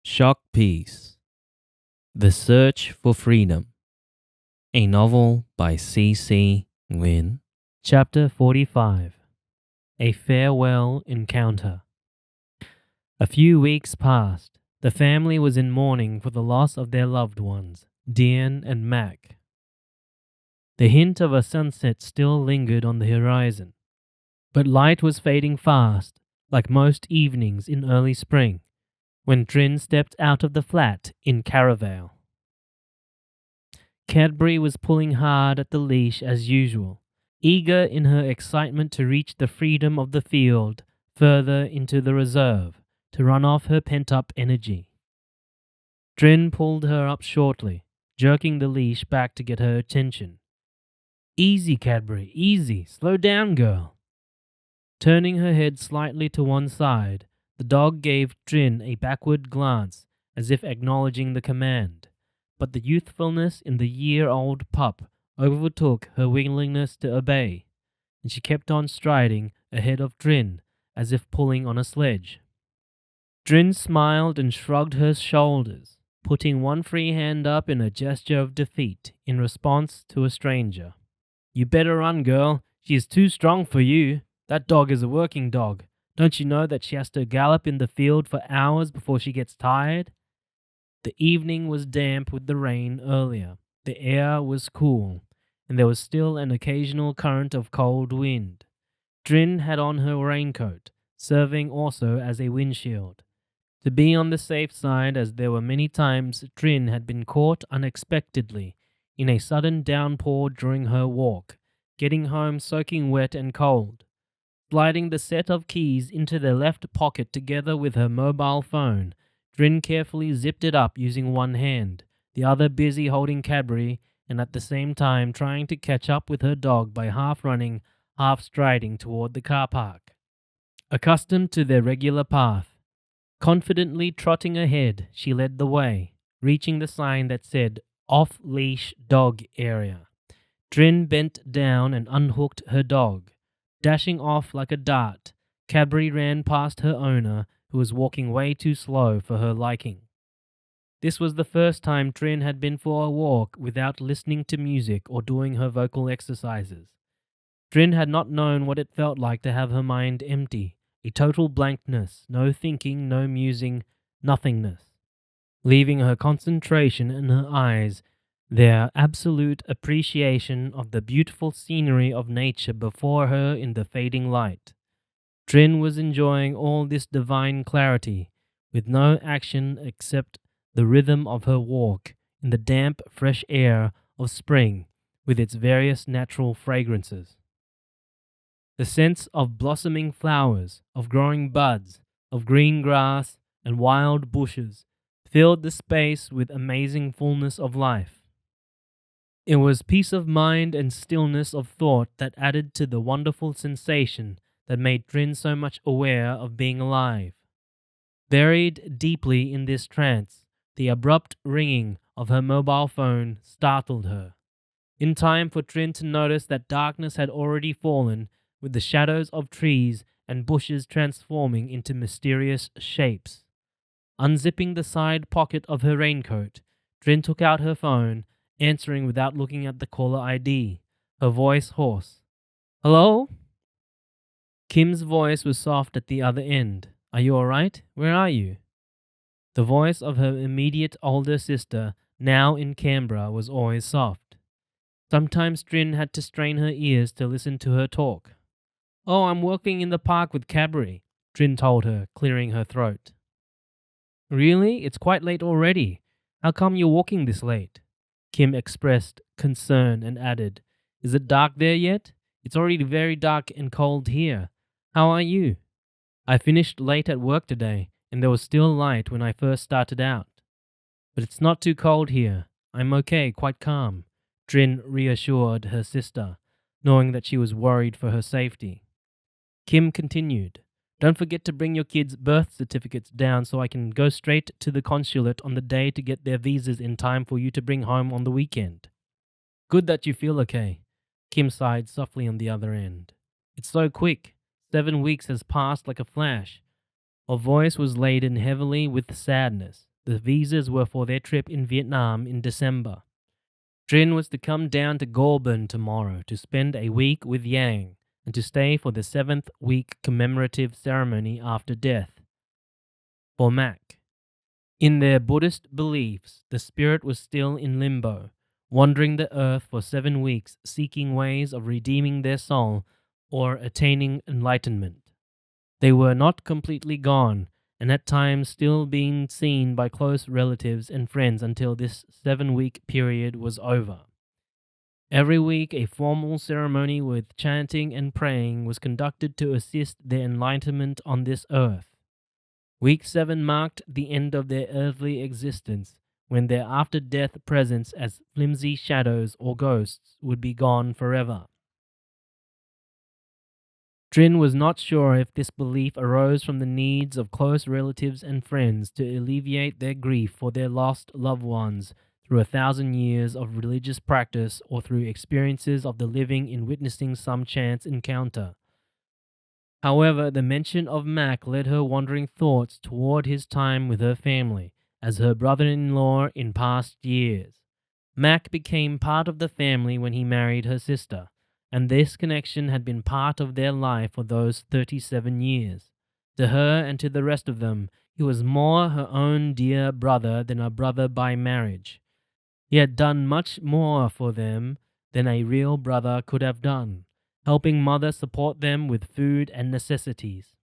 Shock Piece: The Search for Freedom. A novel by C. Nguyen. Chapter 45. A Farewell Encounter. A few weeks passed. The family was in mourning for the loss of their loved ones, Dean and Mac. The hint of a sunset still lingered on the horizon, but light was fading fast, like most evenings in early spring, when Trin stepped out of the flat in Caravale. Cadbury was pulling hard at the leash as usual, eager in her excitement to reach the freedom of the field further into the reserve, to run off her pent-up energy. Trin pulled her up shortly, jerking the leash back to get her attention. "Easy, Cadbury, easy. Slow down, girl." Turning her head slightly to one side, the dog gave Trin a backward glance as if acknowledging the command, but the youthfulness in the year-old pup overtook her willingness to obey, and she kept on striding ahead of Trin as if pulling on a sledge. Trin smiled and shrugged her shoulders, putting one free hand up in a gesture of defeat in response to a stranger. "You better run, girl. She is too strong for you. That dog is a working dog. Don't you know that she has to gallop in the field for hours before she gets tired?" The evening was damp with the rain earlier. The air was cool, and there was still an occasional current of cold wind. Trin had on her raincoat, serving also as a windshield, to be on the safe side, as there were many times Trin had been caught unexpectedly in a sudden downpour during her walk, getting home soaking wet and cold. Sliding the set of keys into their left pocket together with her mobile phone, Trin carefully zipped it up using one hand, the other busy holding Cadbury and at the same time trying to catch up with her dog by half running, half striding toward the car park. Accustomed to their regular path, confidently trotting ahead, she led the way, reaching the sign that said "Off-Leash Dog Area." Trin bent down and unhooked her dog. Dashing off like a dart, Cadbury ran past her owner, who was walking way too slow for her liking. This was the first time Trin had been for a walk without listening to music or doing her vocal exercises. Trin had not known what it felt like to have her mind empty, a total blankness, no thinking, no musing, nothingness, leaving her concentration in her eyes, their absolute appreciation of the beautiful scenery of nature before her in the fading light. Trin was enjoying all this divine clarity, with no action except the rhythm of her walk in the damp, fresh air of spring, with its various natural fragrances. The sense of blossoming flowers, of growing buds, of green grass and wild bushes filled the space with amazing fullness of life. It was peace of mind and stillness of thought that added to the wonderful sensation that made Trin so much aware of being alive. Buried deeply in this trance, the abrupt ringing of her mobile phone startled her, in time for Trin to notice that darkness had already fallen, with the shadows of trees and bushes transforming into mysterious shapes. Unzipping the side pocket of her raincoat, Trin took out her phone, answering without looking at the caller ID, her voice hoarse. "Hello?" Kim's voice was soft at the other end. "Are you alright? Where are you?" The voice of her immediate older sister, now in Canberra, was always soft. Sometimes Trin had to strain her ears to listen to her talk. "Oh, I'm walking in the park with Cadbury," Trin told her, clearing her throat. "Really? It's quite late already. How come you're walking this late?" Kim expressed concern and added, "Is it dark there yet? It's already very dark and cold here. How are you?" "I finished late at work today, and there was still light when I first started out. But it's not too cold here. I'm okay, quite calm," Trin reassured her sister, knowing that she was worried for her safety. Kim continued, "Don't forget to bring your kids' birth certificates down so I can go straight to the consulate on the day to get their visas in time for you to bring home on the weekend." "Good that you feel okay," Kim sighed softly on the other end. "It's so quick. 7 weeks has passed like a flash." Her voice was laden heavily with sadness, The visas were for their trip in Vietnam in December. Drin was to come down to Goulburn tomorrow to spend a week with Yang and to stay for the 7th week commemorative ceremony after death. For Mac, in their Buddhist beliefs, the spirit was still in limbo, wandering the earth for 7 weeks, seeking ways of redeeming their soul or attaining enlightenment. They were not completely gone, and at times still being seen by close relatives and friends until this 7-week period was over. Every week, a formal ceremony with chanting and praying was conducted to assist their enlightenment on this earth. Week 7 marked the end of their earthly existence, when their after-death presence as flimsy shadows or ghosts would be gone forever. Drin was not sure if this belief arose from the needs of close relatives and friends to alleviate their grief for their lost loved ones through 1,000 years of religious practice or through experiences of the living in witnessing some chance encounter. However, the mention of Mac led her wandering thoughts toward his time with her family as her brother-in-law in past years. Mac became part of the family when he married her sister, and this connection had been part of their life for those 37 years. To her and to the rest of them, he was more her own dear brother than a brother by marriage. He had done much more for them than a real brother could have done, helping mother support them with food and necessities.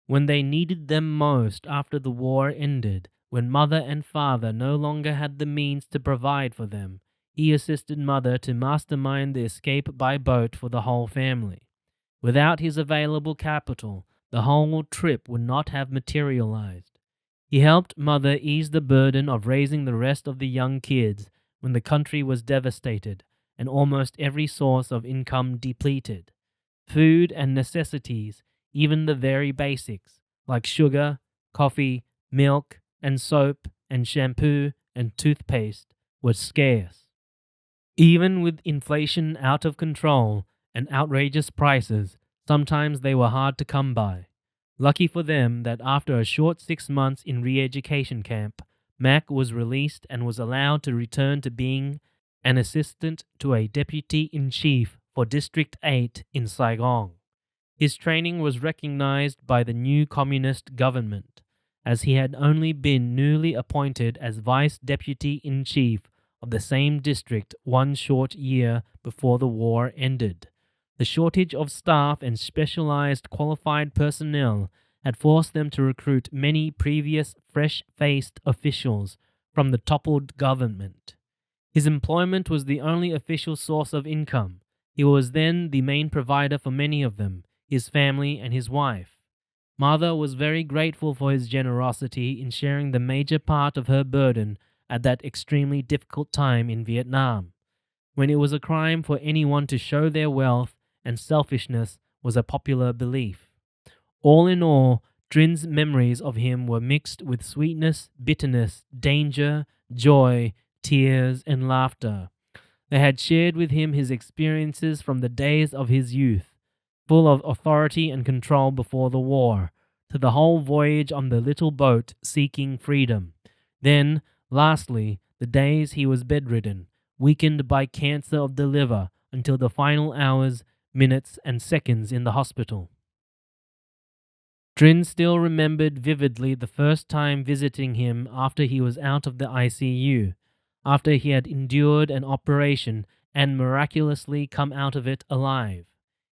When they needed them most after the war ended, when mother and father no longer had the means to provide for them, he assisted mother to mastermind the escape by boat for the whole family. Without his available capital, the whole trip would not have materialized. He helped mother ease the burden of raising the rest of the young kids when the country was devastated and almost every source of income depleted. Food and necessities, even the very basics, like sugar, coffee, milk, and soap, and shampoo, and toothpaste, were scarce. Even with inflation out of control and outrageous prices, sometimes they were hard to come by. Lucky for them that after a short 6 months in re-education camp, Mac was released and was allowed to return to being an assistant to a deputy-in-chief for District 8 in Saigon. His training was recognized by the new communist government, as he had only been newly appointed as vice deputy-in-chief of the same district 1 short year before the war ended. The shortage of staff and specialized qualified personnel had forced them to recruit many previous fresh-faced officials from the toppled government. His employment was the only official source of income. He was then the main provider for many of them, his family and his wife. Mother was very grateful for his generosity in sharing the major part of her burden at that extremely difficult time in Vietnam, when it was a crime for anyone to show their wealth and selfishness was a popular belief. All in all, Drin's memories of him were mixed with sweetness, bitterness, danger, joy, tears, and laughter. They had shared with him his experiences from the days of his youth, full of authority and control before the war, to the whole voyage on the little boat seeking freedom. Then, lastly, the days he was bedridden, weakened by cancer of the liver, until the final hours, minutes, and seconds in the hospital. Drin still remembered vividly the first time visiting him after he was out of the ICU, after he had endured an operation and miraculously come out of it alive.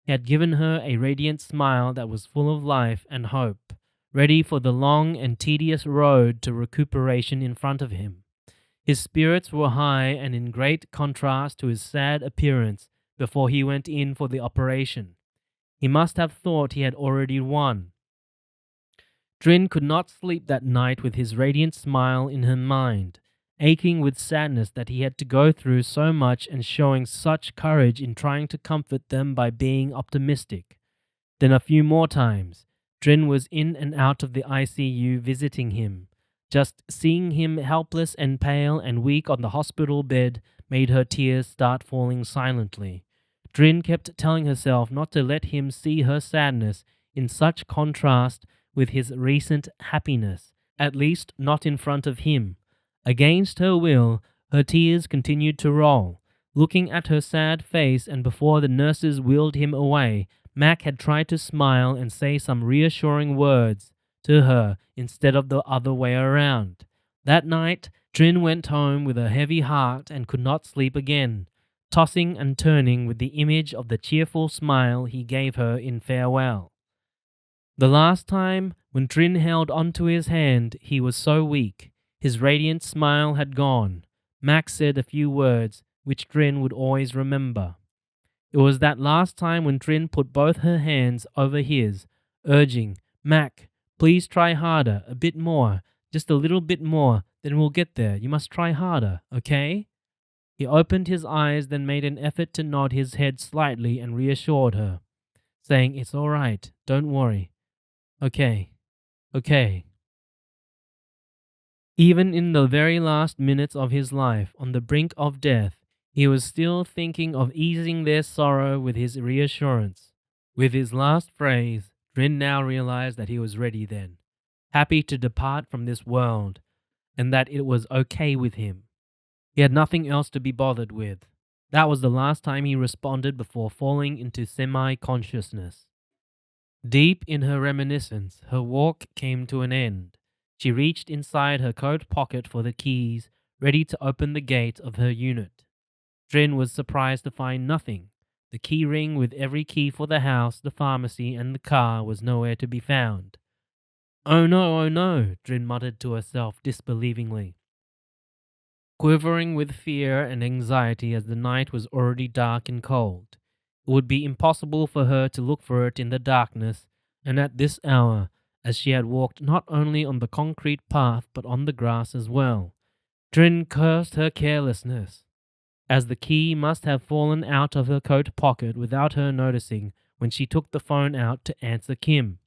He had given her a radiant smile that was full of life and hope, ready for the long and tedious road to recuperation in front of him. His spirits were high and in great contrast to his sad appearance before he went in for the operation. He must have thought he had already won. Drin could not sleep that night with his radiant smile in her mind, aching with sadness that he had to go through so much and showing such courage in trying to comfort them by being optimistic. Then a few more times, Drin was in and out of the ICU visiting him. Just seeing him helpless and pale and weak on the hospital bed made her tears start falling silently. Drin kept telling herself not to let him see her sadness in such contrast with his recent happiness, at least not in front of him. Against her will, her tears continued to roll. Looking at her sad face, and before the nurses wheeled him away, Mac had tried to smile and say some reassuring words to her instead of the other way around. That night, Trin went home with a heavy heart and could not sleep again, tossing and turning with the image of the cheerful smile he gave her in farewell. The last time, when Trin held onto his hand, he was so weak. His radiant smile had gone. Max said a few words, which Trin would always remember. It was that last time when Trin put both her hands over his, urging, "Mac, please try harder, a bit more, just a little bit more, then we'll get there. You must try harder, okay?" He opened his eyes, then made an effort to nod his head slightly and reassured her, saying, "It's all right, don't worry. Okay, okay." Even in the very last minutes of his life, on the brink of death, he was still thinking of easing their sorrow with his reassurance. With his last phrase, Drin now realized that he was ready then, happy to depart from this world, and that it was okay with him. He had nothing else to be bothered with. That was the last time he responded before falling into semi-consciousness. Deep in her reminiscence, her walk came to an end. She reached inside her coat pocket for the keys, ready to open the gate of her unit. Drin was surprised to find nothing. The key ring with every key for the house, the pharmacy, and the car was nowhere to be found. Oh no, Drin muttered to herself disbelievingly, quivering with fear and anxiety as the night was already dark and cold. It would be impossible for her to look for it in the darkness, and at this hour, as she had walked not only on the concrete path but on the grass as well. Drin cursed her carelessness, as the key must have fallen out of her coat pocket without her noticing when she took the phone out to answer Kim.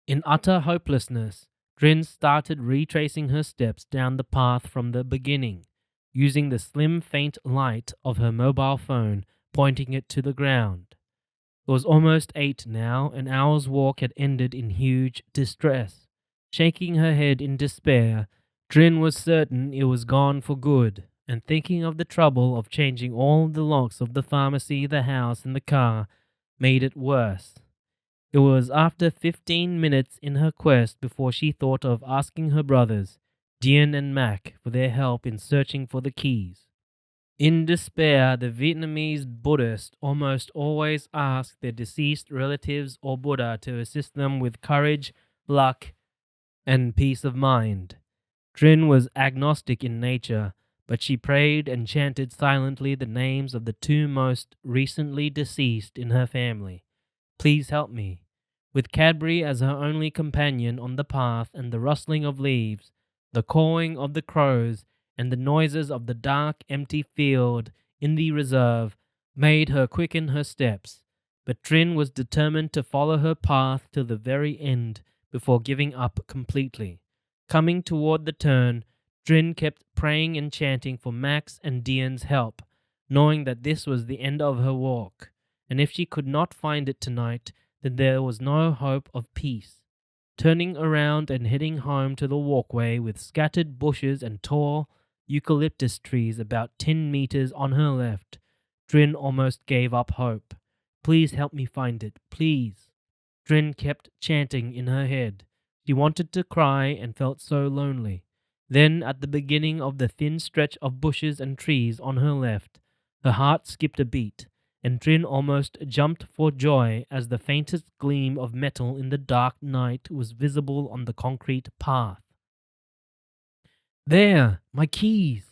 In utter hopelessness, Drin started retracing her steps down the path from the beginning, using the slim faint light of her mobile phone, pointing it to the ground. It was almost 8 now. An hour's walk had ended in huge distress. Shaking her head in despair, Drin was certain it was gone for good, and thinking of the trouble of changing all the locks of the pharmacy, the house, and the car made it worse. It was after 15 minutes in her quest before she thought of asking her brothers, Nguyen and Mac, for their help in searching for the keys. In despair, the Vietnamese Buddhists almost always ask their deceased relatives or Buddha to assist them with courage, luck, and peace of mind. Drin was agnostic in nature, but she prayed and chanted silently the names of the 2 most recently deceased in her family. Please help me. With Cadbury as her only companion on the path, and the rustling of leaves, the cawing of the crows, and the noises of the dark, empty field in the reserve made her quicken her steps. But Drin was determined to follow her path to the very end before giving up completely. Coming toward the turn, Drin kept praying and chanting for Max and Dian's help, knowing that this was the end of her walk, and if she could not find it tonight, then there was no hope of peace. Turning around and heading home to the walkway with scattered bushes and tall eucalyptus trees about 10 meters on her left, Drin almost gave up hope. Please help me find it, please. Drin kept chanting in her head. She wanted to cry and felt so lonely. Then, at the beginning of the thin stretch of bushes and trees on her left, her heart skipped a beat, and Drin almost jumped for joy as the faintest gleam of metal in the dark night was visible on the concrete path. There! My keys!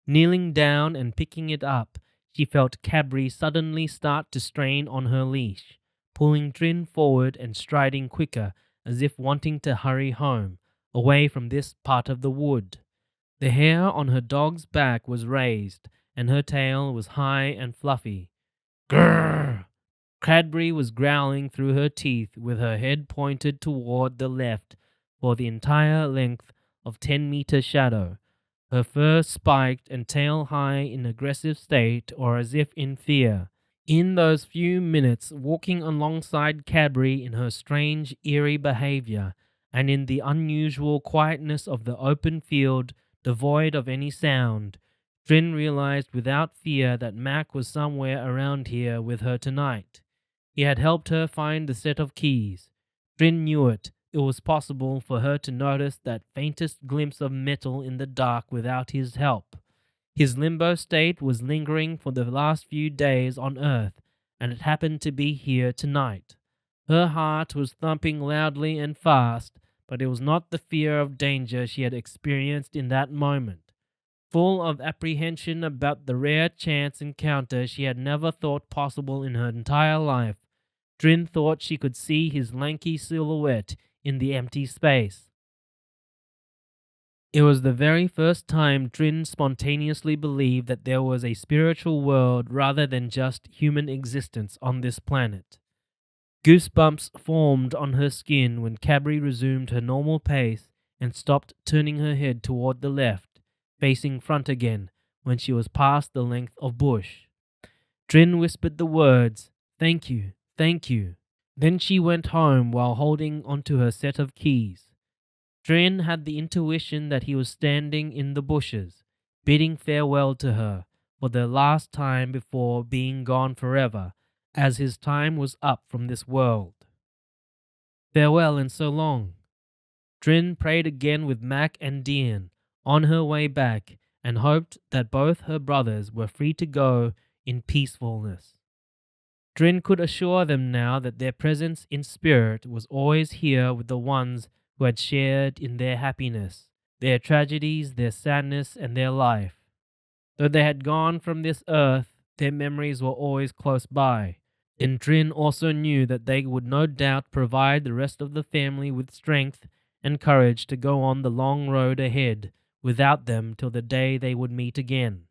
Kneeling down and picking it up, she felt Cadbury suddenly start to strain on her leash, pulling Drin forward and striding quicker as if wanting to hurry home, away from this part of the wood. The hair on her dog's back was raised, and her tail was high and fluffy. Grrr! Cadbury was growling through her teeth with her head pointed toward the left for the entire length of 10-meter shadow, her fur spiked and tail high in aggressive state or as if in fear. In those few minutes walking alongside Cadbury in her strange, eerie behavior, and in the unusual quietness of the open field, devoid of any sound, Trin realized without fear that Mac was somewhere around here with her tonight. He had helped her find the set of keys. Trin knew it. It was possible for her to notice that faintest glimpse of metal in the dark without his help. His limbo state was lingering for the last few days on Earth, and it happened to be here tonight. Her heart was thumping loudly and fast, but it was not the fear of danger she had experienced in that moment. Full of apprehension about the rare chance encounter she had never thought possible in her entire life, Trin thought she could see his lanky silhouette in the empty space. It was the very first time Trin spontaneously believed that there was a spiritual world rather than just human existence on this planet. Goosebumps formed on her skin when Cabri resumed her normal pace and stopped turning her head toward the left, facing front again when she was past the length of bush. Trin whispered the words, "Thank you, thank you." Then she went home while holding onto her set of keys. Trin had the intuition that he was standing in the bushes, bidding farewell to her for the last time before being gone forever, as his time was up from this world. Farewell and so long. Trin prayed again with Mac and Dean on her way back and hoped that both her brothers were free to go in peacefulness. Trin could assure them now that their presence in spirit was always here with the ones who had shared in their happiness, their tragedies, their sadness, and their life. Though they had gone from this earth, their memories were always close by, and Trin also knew that they would no doubt provide the rest of the family with strength and courage to go on the long road ahead without them till the day they would meet again.